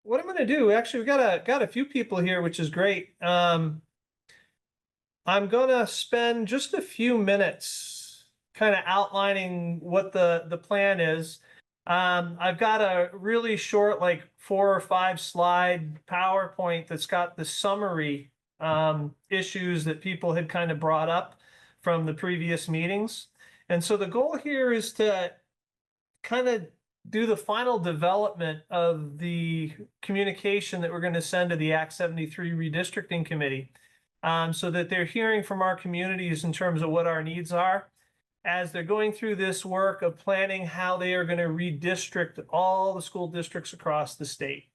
what I'm going to do, actually, we've got a few people here, which is great. I'm going to spend just a few minutes kind of outlining what the plan is. I've got a really short, like 4 or 5 slide PowerPoint that's got the summary issues that people had kind of brought up from the previous meetings. And so the goal here is to kind of do the final development of the communication that we're going to send to the Act 73 redistricting committee, so that they're hearing from our communities in terms of what our needs are as they're going through this work of planning how they are going to redistrict all the school districts across the state.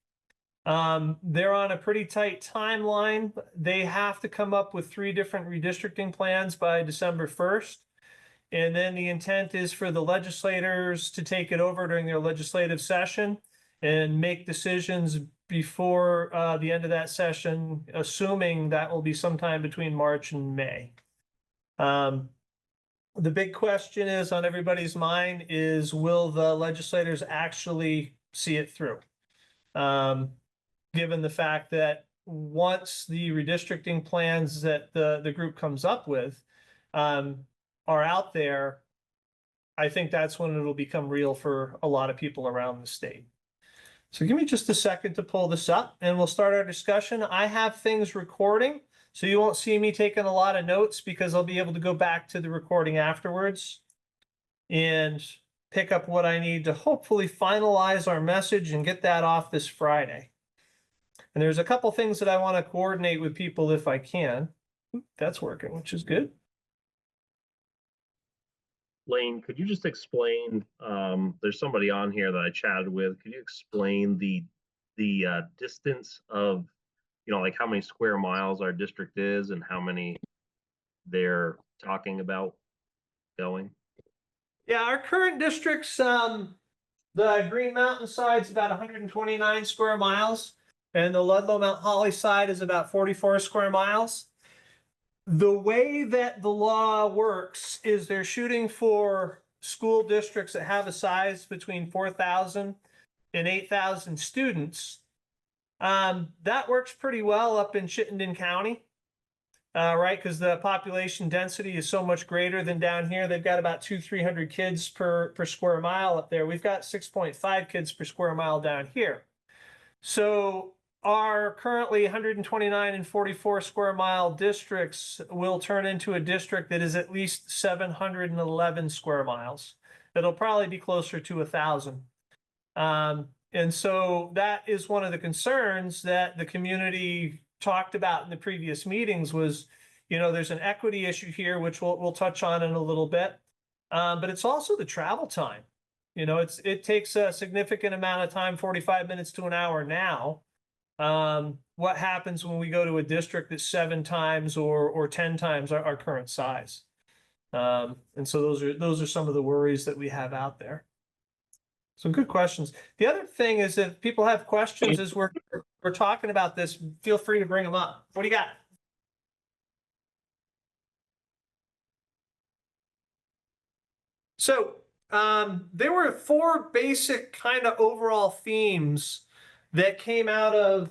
They're on a pretty tight timeline. They have to come up with 3 different redistricting plans by December 1st. And then the intent is for the legislators to take it over during their legislative session and make decisions before the end of that session, assuming that will be sometime between March and May. The big question is on everybody's mind is, will the legislators actually see it through? Given the fact that once the redistricting plans that the group comes up with are out there, I think that's when it'll become real for a lot of people around the state. So give me just a second to pull this up and we'll start our discussion. I have things recording, so you won't see me taking a lot of notes because I'll be able to go back to the recording afterwards and pick up what I need to hopefully finalize our message and get that off this Friday. And there's a couple things that I want to coordinate with people if I can. That's working, which is good. Layne, could you just explain, there's somebody on here that I chatted with, could you explain the distance of, like how many square miles our district is and how many they're talking about going? Yeah, our current district's, the Green Mountain side's about 129 square miles, and the Ludlow Mount Holly side is about 44 square miles. The way that the law works is they're shooting for school districts that have a size between 4,000 and 8,000 students. That works pretty well up in Chittenden County, right? Because the population density is so much greater than down here. They've got about 200-300 kids per square mile up there. We've got 6.5 kids per square mile down here. So our currently 129 and 44 square mile districts will turn into a district that is at least 711 square miles. It'll probably be closer to 1,000. And so that is one of the concerns that the community talked about in the previous meetings was, there's an equity issue here, which we'll touch on in a little bit. But it's also the travel time. It takes a significant amount of time, 45 minutes to an hour now. What happens when we go to a district that's 7 times or 10 times our current size? And so those are some of the worries that we have out there. Some good questions. The other thing is, if people have questions as we're talking about this, feel free to bring them up. What do you got? So there were 4 basic kind of overall themes that came out of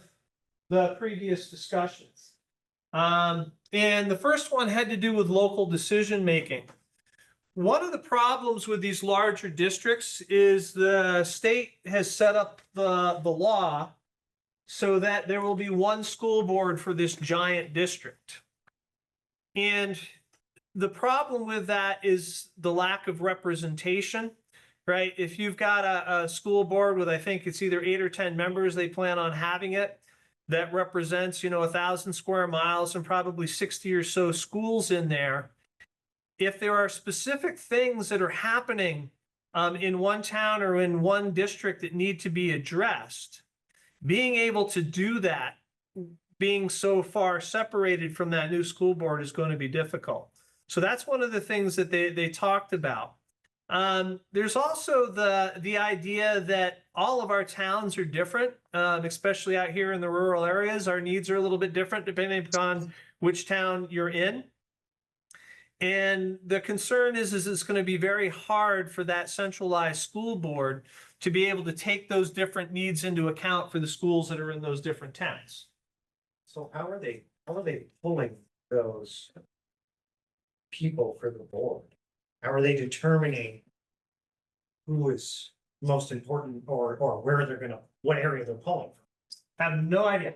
the previous discussions. And the first one had to do with local decision making. One of the problems with these larger districts is the state has set up the law so that there will be one school board for this giant district. And the problem with that is the lack of representation, right? If you've got a school board with, I think it's either 8 or 10 members, they plan on having it, that represents, 1,000 square miles and probably 60 or so schools in there. If there are specific things that are happening in one town or in one district that need to be addressed, being able to do that, being so far separated from that new school board, is going to be difficult. So that's one of the things that they talked about. There's also the idea that all of our towns are different, especially out here in the rural areas. Our needs are a little bit different depending upon which town you're in. And the concern is it's going to be very hard for that centralized school board to be able to take those different needs into account for the schools that are in those different towns. So how are they pulling those people for the board? How are they determining who is most important or where they're gonna, what area they're pulling from? Have no idea.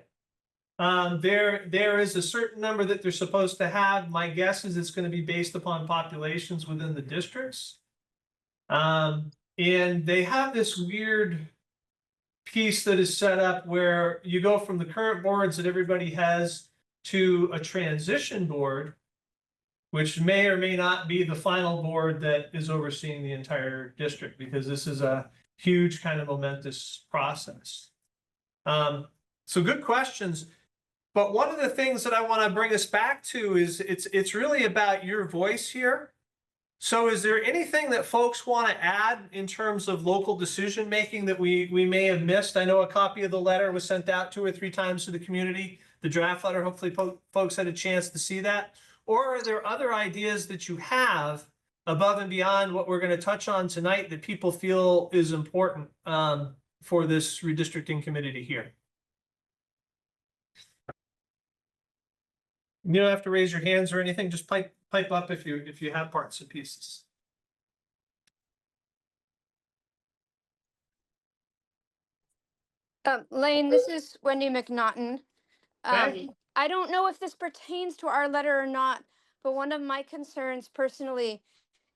There is a certain number that they're supposed to have. My guess is it's going to be based upon populations within the districts. And they have this weird piece that is set up where you go from the current boards that everybody has to a transition board, which may or may not be the final board that is overseeing the entire district, because this is a huge kind of momentous process. So good questions. But one of the things that I want to bring us back to is it's really about your voice here. So is there anything that folks want to add in terms of local decision making that we may have missed? I know a copy of the letter was sent out 2 or 3 times to the community, the draft letter. Hopefully folks had a chance to see that. Or are there other ideas that you have above and beyond what we're going to touch on tonight that people feel is important for this redistricting committee to hear? You don't have to raise your hands or anything. Just pipe up if you have parts and pieces. Layne, this is Wendy McNaughton. Okay. I don't know if this pertains to our letter or not, but one of my concerns personally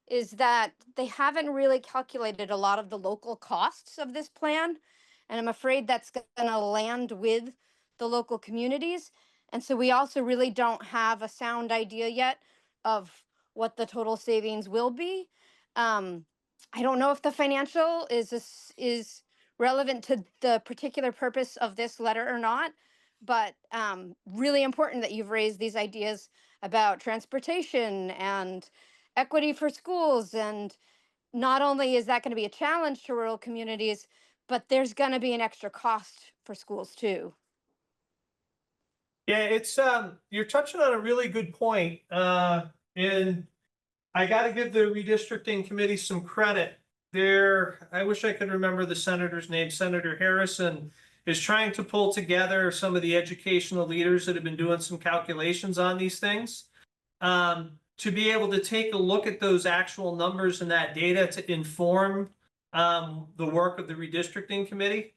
is that they haven't really calculated a lot of the local costs of this plan. And I'm afraid that's going to land with the local communities. And so we also really don't have a sound idea yet of what the total savings will be. I don't know if the financial is relevant to the particular purpose of this letter or not, but really important that you've raised these ideas about transportation and equity for schools. And not only is that going to be a challenge to rural communities, but there's going to be an extra cost for schools too. Yeah, it's you're touching on a really good point. And I got to give the redistricting committee some credit. I wish I could remember the senator's name. Senator Harrison is trying to pull together some of the educational leaders that have been doing some calculations on these things, to be able to take a look at those actual numbers and that data to inform the work of the redistricting committee.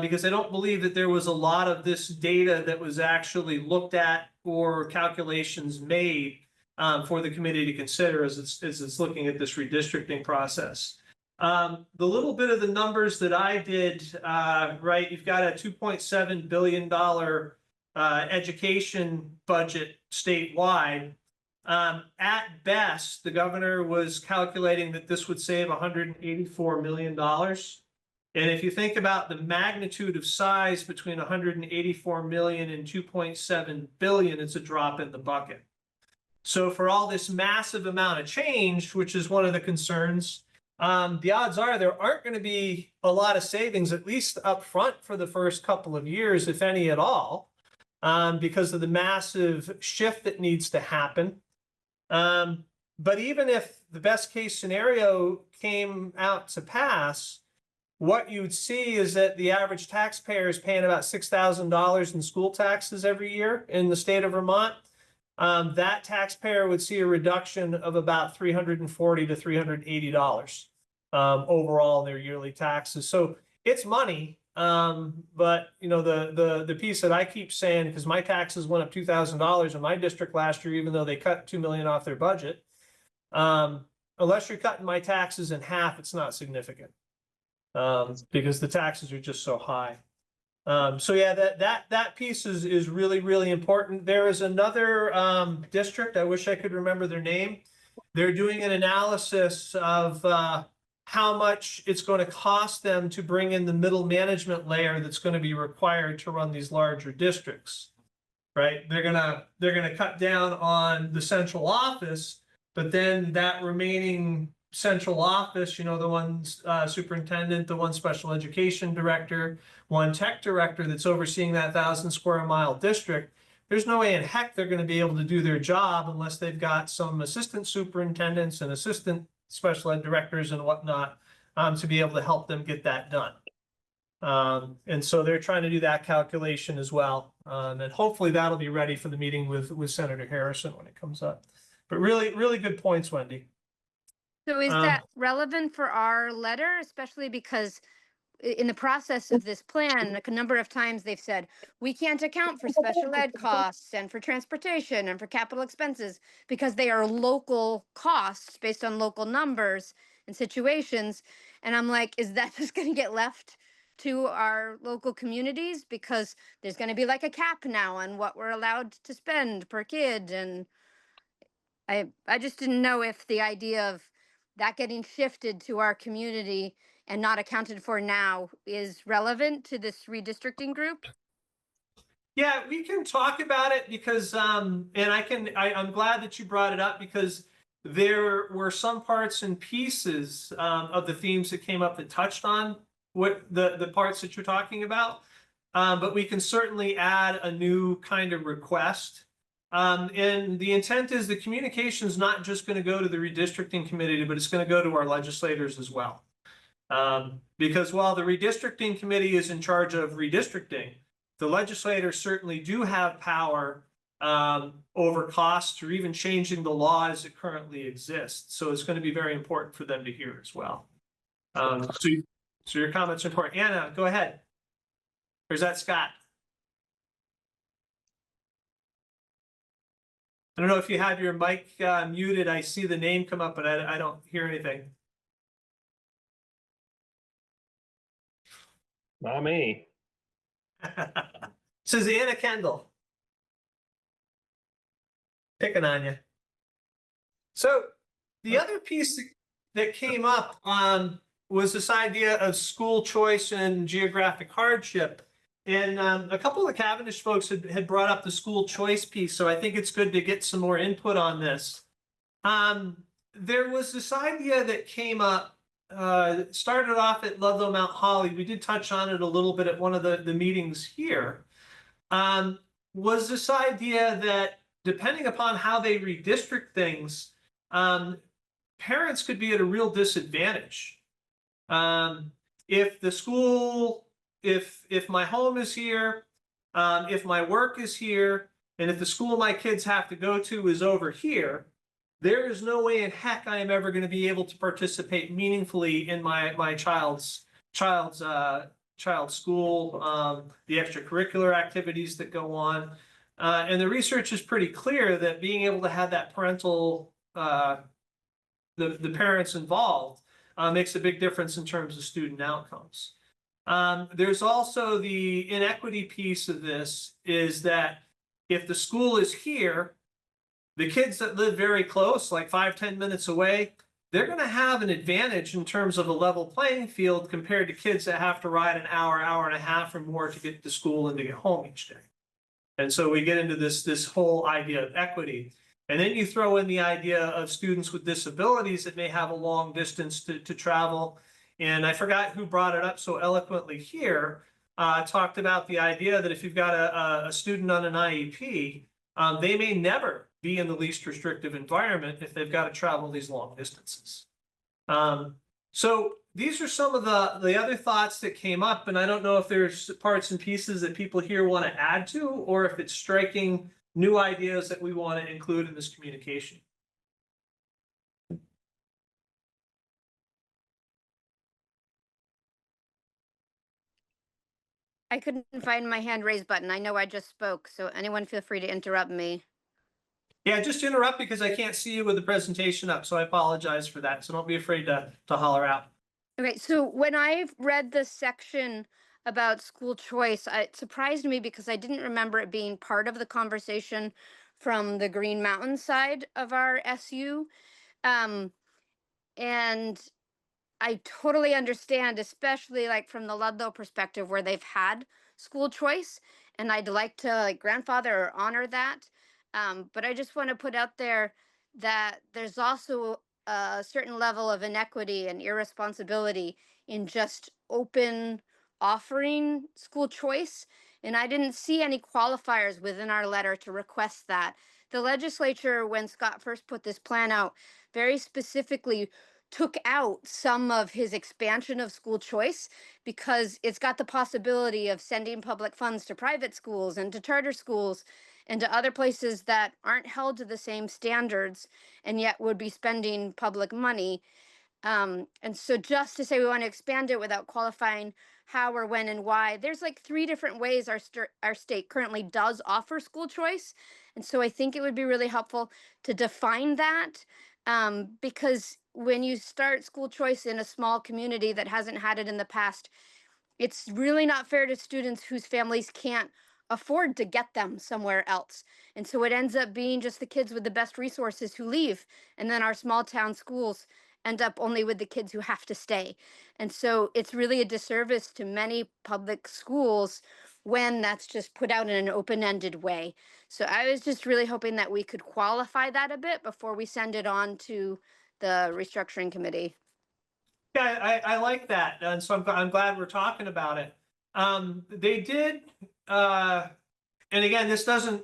Because I don't believe that there was a lot of this data that was actually looked at or calculations made for the committee to consider as it's looking at this redistricting process. The little bit of the numbers that I did, right, you've got a $2.7 billion education budget statewide. At best, the governor was calculating that this would save $184 million. And if you think about the magnitude of size between 184 million and 2.7 billion, it's a drop in the bucket. So for all this massive amount of change, which is one of the concerns, the odds are there aren't going to be a lot of savings, at least up front for the first couple of years, if any at all, because of the massive shift that needs to happen. But even if the best case scenario came out to pass, what you would see is that the average taxpayer is paying about $6,000 in school taxes every year in the state of Vermont. That taxpayer would see a reduction of about $340 to $380 overall in their yearly taxes. So it's money, but you know the piece that I keep saying, because my taxes went up $2,000 in my district last year, even though they cut $2 million off their budget. Unless you're cutting my taxes in half, it's not significant. Because the taxes are just so high. So yeah, that piece is really, really important. There is another district, I wish I could remember their name. They're doing an analysis of how much it's going to cost them to bring in the middle management layer that's going to be required to run these larger districts, right? They're gonna cut down on the central office, but then that remaining central office, you know, the one superintendent, the one special education director, one tech director that's overseeing that 1,000 square mile district, there's no way in heck they're going to be able to do their job unless they've got some assistant superintendents and assistant special ed directors and whatnot to be able to help them get that done. And so they're trying to do that calculation as well. And hopefully that'll be ready for the meeting with Senator Harrison when it comes up. But really, really good points, Wendy. So is Um, that relevant for our letter, especially because in the process of this plan, a number of times they've said, we can't account for special ed costs and for transportation and for capital expenses because they are local costs based on local numbers and situations. And I'm like, is that just going to get left to our local communities? Because there's going to be like a cap now on what we're allowed to spend per kid. And I just didn't know if the idea of that getting shifted to our community and not accounted for now is relevant to this redistricting group. Yeah, we can talk about it because, and I'm glad that you brought it up because there were some parts and pieces of the themes that came up that touched on what the parts that you're talking about. But we can certainly add a new kind of request. And the intent is the communication is not just going to go to the redistricting committee, but it's going to go to our legislators as well. Because while the redistricting committee is in charge of redistricting, the legislators certainly do have power over costs or even changing the law as it currently exists. So it's going to be very important for them to hear as well. So your comments are important. Anna, go ahead. Or is that Scott? I don't know if you have your mic muted. I see the name come up, but I don't hear anything. Not me. Says Anna Kendall. Picking on you. So the other piece that came up was this idea of school choice and geographic hardship. And a couple of the Cavendish folks had brought up the school choice piece, so I think it's good to get some more input on this. There was this idea that came up, started off at Ludlow Mount Holly. We did touch on it a little bit at one of the meetings here. Was this idea that depending upon how they redistrict things, parents could be at a real disadvantage. If the school, if my home is here, if my work is here, and if the school my kids have to go to is over here, there is no way in heck I am ever going to be able to participate meaningfully in my child's school, the extracurricular activities that go on. And the research is pretty clear that being able to have that parental, the parents involved makes a big difference in terms of student outcomes. There's also the inequity piece of this is that if the school is here, the kids that live very close, like 5-10 minutes away, they're going to have an advantage in terms of a level playing field compared to kids that have to ride an hour, hour and a half or more to get to school and to get home each day. And so we get into this whole idea of equity. And then you throw in the idea of students with disabilities that may have a long distance to travel. And I forgot who brought it up so eloquently here, talked about the idea that if you've got a student on an IEP, they may never be in the least restrictive environment if they've got to travel these long distances. So these are some of the other thoughts that came up, and I don't know if there's parts and pieces that people here want to add to, or if it's striking new ideas that we want to include in this communication. I couldn't find my hand raised button. I know I just spoke, so anyone feel free to interrupt me. Yeah, just interrupt because I can't see you with the presentation up, so I apologize for that. So don't be afraid to holler out. Okay, so when I read the section about school choice, it surprised me because I didn't remember it being part of the conversation from the Green Mountain side of our SU. And I totally understand, especially like from the Ludlow perspective where they've had school choice, and I'd like to like grandfather or honor that. But I just want to put out there that there's also a certain level of inequity and irresponsibility in just open offering school choice. And I didn't see any qualifiers within our letter to request that. The legislature, when Scott first put this plan out, very specifically took out some of his expansion of school choice because it's got the possibility of sending public funds to private schools and to charter schools and to other places that aren't held to the same standards and yet would be spending public money. And so just to say we want to expand it without qualifying how or when and why, there's like 3 different ways our state currently does offer school choice. And so I think it would be really helpful to define that, because when you start school choice in a small community that hasn't had it in the past, it's really not fair to students whose families can't afford to get them somewhere else. And so it ends up being just the kids with the best resources who leave. And then our small town schools end up only with the kids who have to stay. And so it's really a disservice to many public schools when that's just put out in an open-ended way. So I was just really hoping that we could qualify that a bit before we send it on to the restructuring committee. Yeah, I like that, and so I'm glad we're talking about it. They did, and again, this doesn't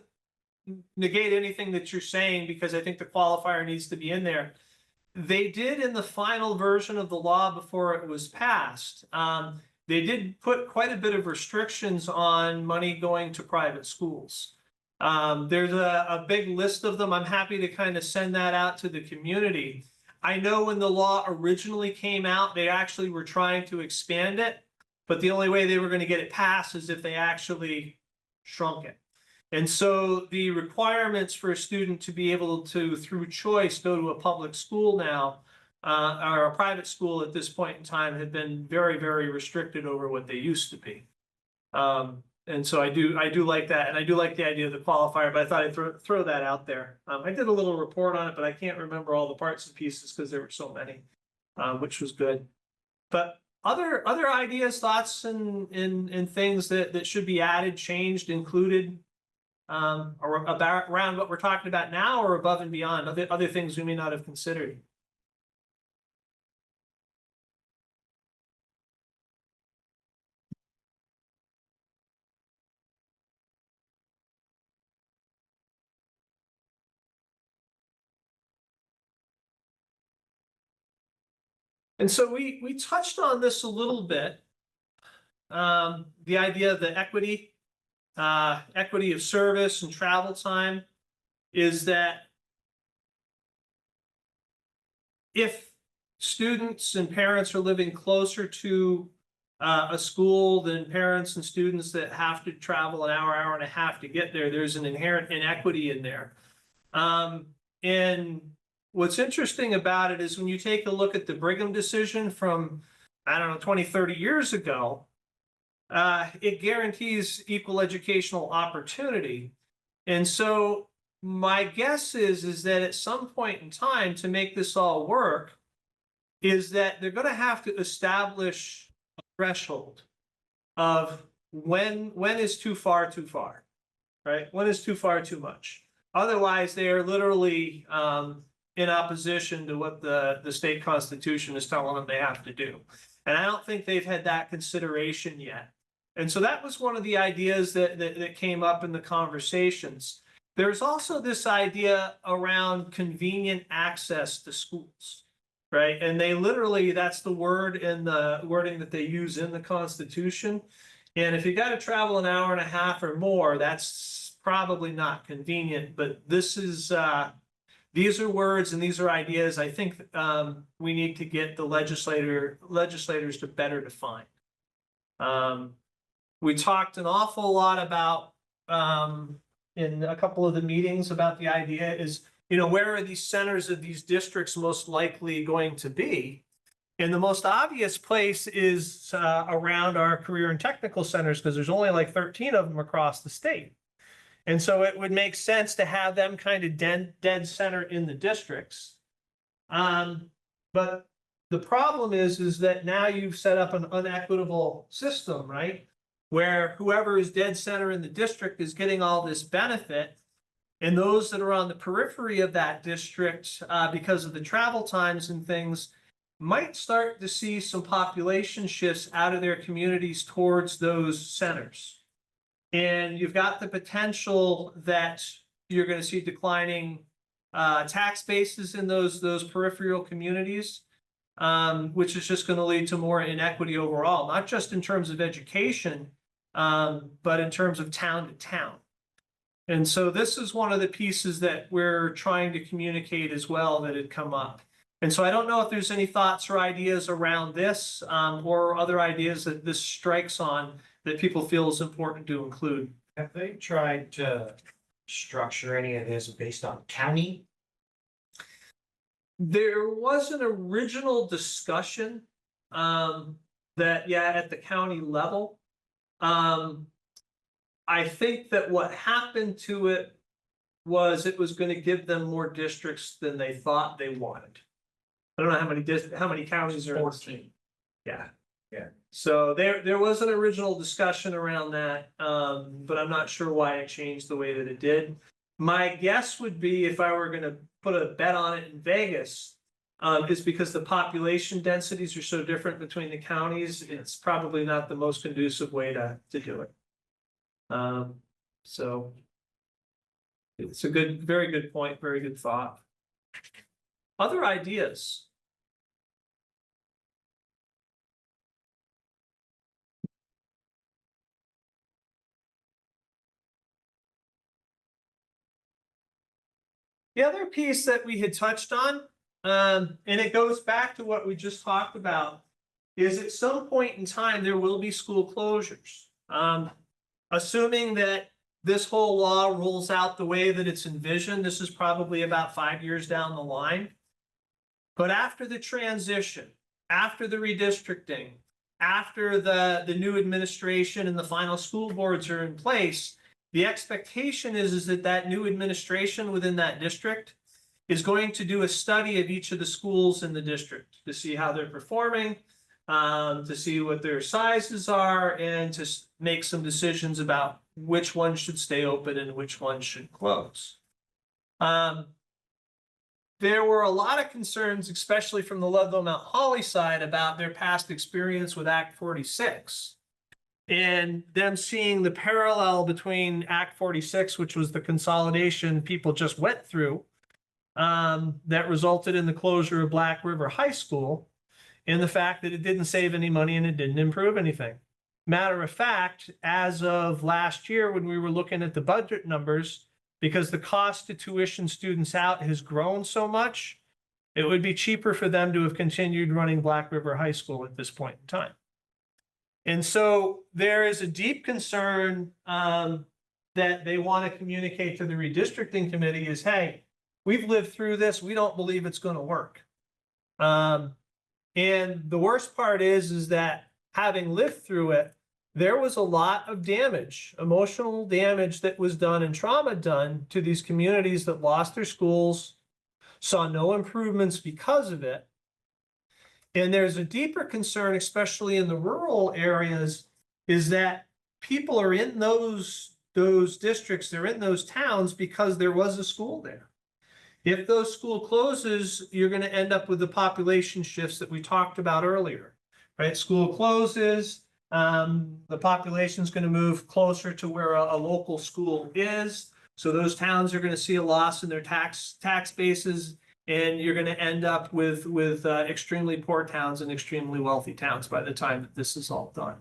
negate anything that you're saying, because I think the qualifier needs to be in there. They did, in the final version of the law before it was passed, they did put quite a bit of restrictions on money going to private schools. There's a big list of them. I'm happy to kind of send that out to the community. I know when the law originally came out, they actually were trying to expand it, but the only way they were going to get it passed is if they actually shrunk it. And so the requirements for a student to be able to, through choice, go to a public school now, or a private school at this point in time, have been very, very restricted over what they used to be. And so I do like that, and I do like the idea of the qualifier, but I thought I'd throw that out there. I did a little report on it, but I can't remember all the parts and pieces because there were so many, which was good. But other ideas, thoughts, and things that should be added, changed, included, or about around what we're talking about now, or above and beyond other things we may not have considered. And so we touched on this a little bit. The idea of the equity of service and travel time is that if students and parents are living closer to a school than parents and students that have to travel an hour and a half to get there, there's an inherent inequity in there. And what's interesting about it is when you take a look at the Brigham decision from, I don't know, 20, 30 years ago, it guarantees equal educational opportunity. And so my guess is that at some point in time, to make this all work, is that they're going to have to establish a threshold of when is too far, right? When is too far, too much? Otherwise, they are literally in opposition to what the state constitution is telling them they have to do. And I don't think they've had that consideration yet. And so that was one of the ideas that came up in the conversations. There's also this idea around convenient access to schools, right? And they literally, that's the word in the wording that they use in the Constitution. And if you got to travel an hour and a half or more, that's probably not convenient. But this is, these are words and these are ideas I think we need to get the legislators to better define. We talked an awful lot about, in a couple of the meetings, about the idea is, where are these centers of these districts most likely going to be? And the most obvious place is around our career and technical centers, because there's only like 13 of them across the state. And so it would make sense to have them kind of dead center in the districts. But the problem is that now you've set up an unequitable system, right? Where whoever is dead center in the district is getting all this benefit, and those that are on the periphery of that district, because of the travel times and things, might start to see some population shifts out of their communities towards those centers. And you've got the potential that you're going to see declining tax bases in those peripheral communities. which is just going to lead to more inequity overall, not just in terms of education, but in terms of town to town. And so this is one of the pieces that we're trying to communicate as well that had come up. And so I don't know if there's any thoughts or ideas around this, or other ideas that this strikes on that people feel is important to include. Have they tried to structure any of this based on county? There was an original discussion that, yeah, at the county level. I think that what happened to it was going to give them more districts than they thought they wanted. I don't know how many counties are in the state. 14. Yeah. Yeah. So there was an original discussion around that, but I'm not sure why it changed the way that it did. My guess would be, if I were gonna put a bet on it in Vegas, is because the population densities are so different between the counties, it's probably not the most conducive way to do it. So it's a very good point, very good thought. Other ideas? The other piece that we had touched on, and it goes back to what we just talked about, is at some point in time, there will be school closures. Assuming that this whole law rolls out the way that it's envisioned, this is probably about 5 years down the line. But after the transition, after the redistricting, after the new administration and the final school boards are in place, the expectation is that new administration within that district is going to do a study of each of the schools in the district to see how they're performing, to see what their sizes are, and to make some decisions about which ones should stay open and which ones should close. There were a lot of concerns, especially from the Ludlow Mount Holly side, about their past experience with Act 46. And them seeing the parallel between Act 46, which was the consolidation people just went through, that resulted in the closure of Black River High School, and the fact that it didn't save any money and it didn't improve anything. Matter of fact, as of last year, when we were looking at the budget numbers, because the cost to tuition students out has grown so much, it would be cheaper for them to have continued running Black River High School at this point in time. And so there is a deep concern that they want to communicate to the redistricting committee is, hey, we've lived through this. We don't believe it's going to work. And the worst part is that having lived through it, there was a lot of damage, emotional damage that was done and trauma done to these communities that lost their schools, saw no improvements because of it. And there's a deeper concern, especially in the rural areas, is that people are in those districts, they're in those towns because there was a school there. If those school closes, you're going to end up with the population shifts that we talked about earlier, right? School closes, the population is going to move closer to where a local school is. So those towns are going to see a loss in their tax bases, and you're going to end up with extremely poor towns and extremely wealthy towns by the time that this is all done.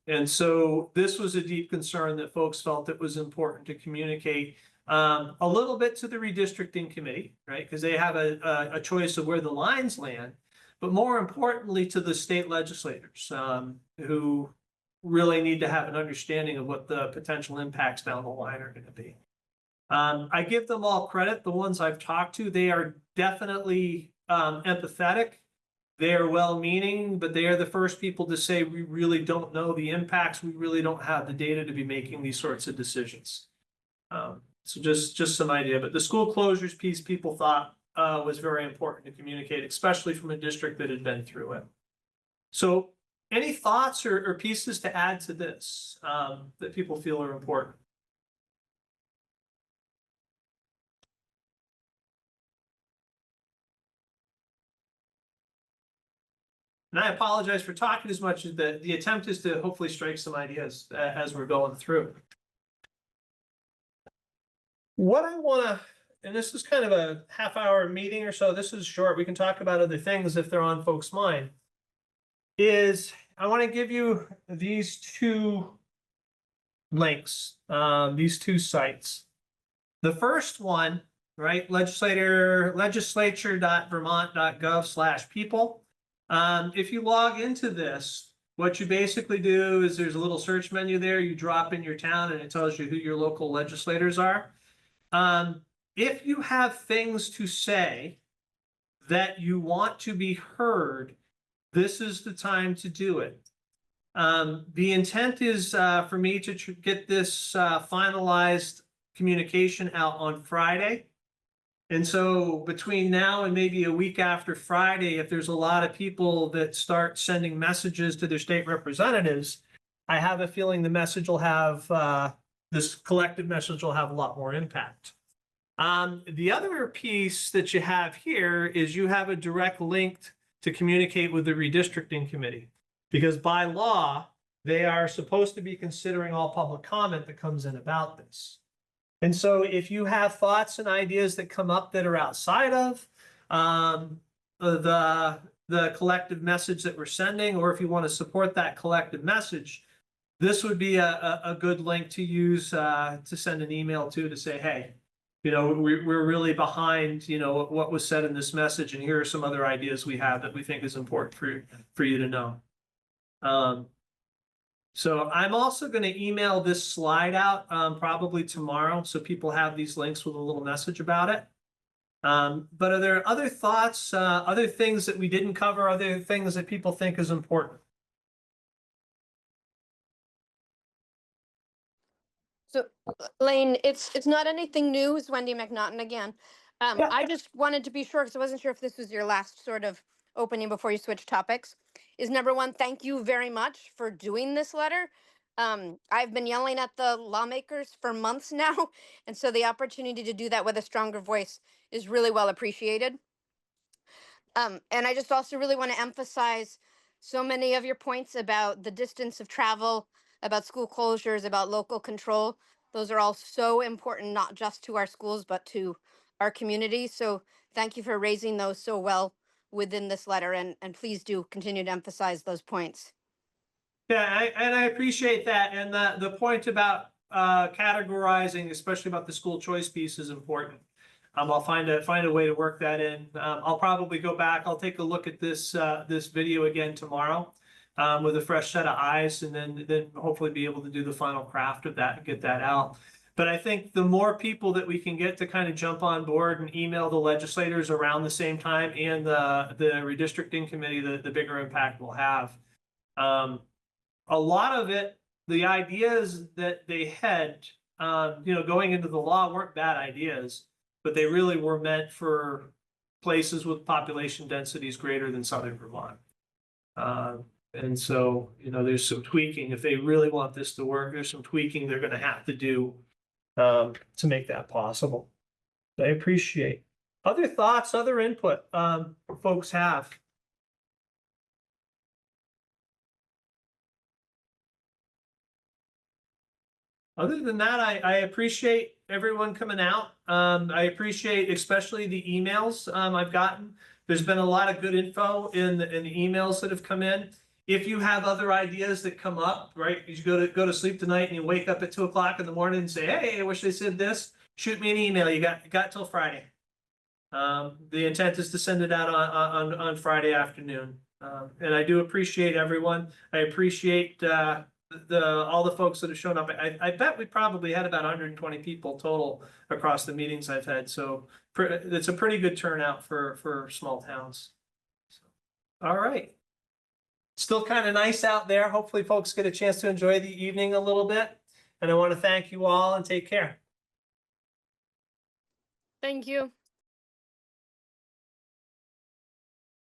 And so this was a deep concern that folks felt it was important to communicate a little bit to the redistricting committee, right? Because they have a choice of where the lines land, but more importantly to the state legislators who really need to have an understanding of what the potential impacts down the line are going to be. I give them all credit. The ones I've talked to, they are definitely empathetic. They are well-meaning, but they are the first people to say, we really don't know the impacts. We really don't have the data to be making these sorts of decisions. So just some idea, but the school closures piece people thought was very important to communicate, especially from a district that had been through it. So any thoughts or pieces to add to this that people feel are important? And I apologize for talking as much as the attempt is to hopefully strike some ideas as we're going through. What I want to and this is kind of a half-hour meeting or so, this is short, we can talk about other things if they're on folks' mind, is I want to give you these two links, these two sites. The first one, right, legislature.vermont.gov/people. If you log into this, what you basically do is there's a little search menu there. You drop in your town and it tells you who your local legislators are. If you have things to say that you want to be heard, this is the time to do it. The intent is for me to get this finalized communication out on Friday. And so between now and maybe a week after Friday, if there's a lot of people that start sending messages to their state representatives, I have a feeling the message will have, this collective message will have a lot more impact. The other piece that you have here is you have a direct link to communicate with the redistricting committee, because by law, they are supposed to be considering all public comment that comes in about this. And so if you have thoughts and ideas that come up that are outside of the collective message that we're sending, or if you want to support that collective message, this would be a good link to use to send an email to say, hey, you know, we're really behind, you know, what was said in this message, and here are some other ideas we have that we think is important for you to know. So I'm also going to email this slide out probably tomorrow, so people have these links with a little message about it. But are there other thoughts, other things that we didn't cover, other things that people think is important? So, Layne, it's not anything new. It's Wendy McNaughton again. Yeah. I just wanted to be sure, because I wasn't sure if this was your last sort of opening before you switch topics. Is number one, thank you very much for doing this letter. I've been yelling at the lawmakers for months now, and so the opportunity to do that with a stronger voice is really well appreciated. And I just also really want to emphasize so many of your points about the distance of travel, about school closures, about local control. Those are all so important, not just to our schools, but to our community. So thank you for raising those so well within this letter, and please do continue to emphasize those points. Yeah, and I appreciate that. And the point about categorizing, especially about the school choice piece, is important. I'll find a way to work that in. I'll probably go back. I'll take a look at this video again tomorrow with a fresh set of eyes, and then hopefully be able to do the final craft of that and get that out. But I think the more people that we can get to kind of jump on board and email the legislators around the same time, and the redistricting committee, the bigger impact we'll have. A lot of it, the ideas that they had, you know, going into the law weren't bad ideas, but they really were meant for places with population densities greater than Southern Vermont. And so, you know, there's some tweaking. If they really want this to work, there's some tweaking they're going to have to do to make that possible. I appreciate. Other thoughts, other input folks have? Other than that, I appreciate everyone coming out. I appreciate especially the emails I've gotten. There's been a lot of good info in the emails that have come in. If you have other ideas that come up, right, you go to sleep tonight and you wake up at 2 o'clock in the morning and say, hey, I wish they said this, shoot me an email. You got till Friday. The intent is to send it out on Friday afternoon. And I do appreciate everyone. I appreciate all the folks that have shown up. I bet we probably had about 120 people total across the meetings I've had. So it's a pretty good turnout for small towns. All right. Still kind of nice out there. Hopefully folks get a chance to enjoy the evening a little bit. And I want to thank you all and take care. Thank you.